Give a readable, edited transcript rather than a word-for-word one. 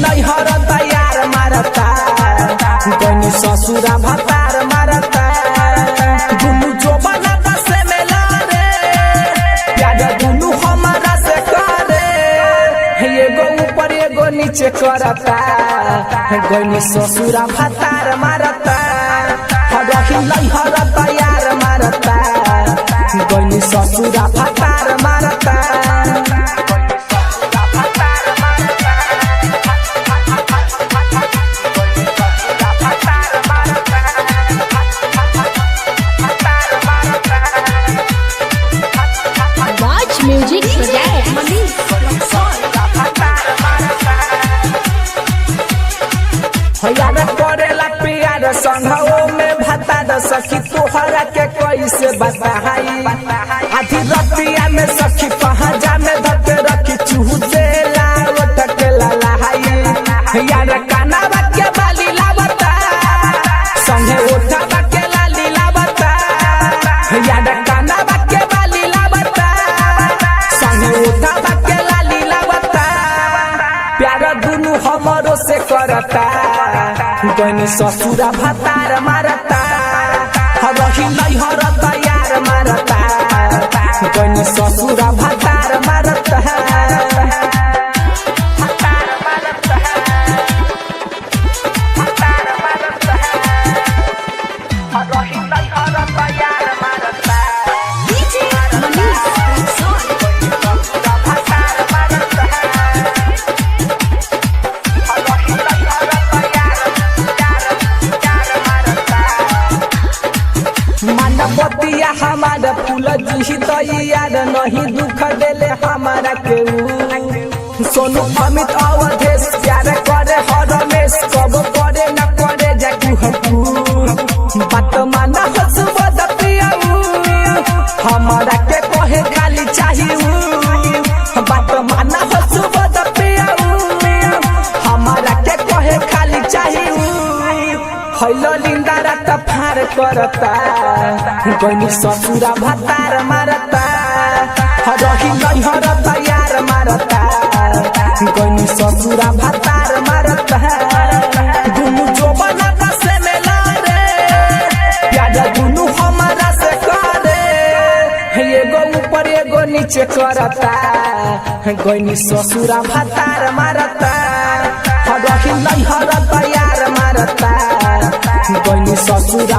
नैहर तैयार मारता गनी ससुरा भतार मारता दुनु जो बनाता से मेला रे प्यार दुनु हमारा से करे एगो ऊपर एगो नीचे करता गनी ससुरा भतार मारता रही नैहर तैयार मारता गनी ससुरा भतार मारता म्यूजिक यार करेला प्यार संघो में भता सखी तोहरा के कैसे बताई आधी रतिया में सखी पहाजा में धके रखी चूसे लावटकेला लहाई यार कानावा के बाली लावता संगे उठावा के लाली लावता यार कानावा के बाली लावता संगे उठावा के लाली लावता प्यार दुनु हमरो से करता गनी ससुरा भतार मारता रही नैहर तैयार मारता गनी ससुरा भतार मारता बतिया हमारा फूल जी तैयार नहीं दुख देले हमारा के सोनू अमित अवधेश प्यार करे हरमेश कब करे न करे जाकू हकू बात माना हसबद पियाऊ हमारा के कहे खाली चाहिए बात माना हसबद पियाऊ हमारा के कहे खाली चाहिए हैलो लिंदा रात फार करता गनी ससुरा भतार मारता रही नैहर तैयार मारता गनी ससुरा भतार मारता दुनु जो बनाता से मेला रे प्यार दुनु हमारा से करे एगो ऊपर एगो नीचे करता गनी ससुरा भतार मारता रही नैहर तैयार मारता गनी ससुरा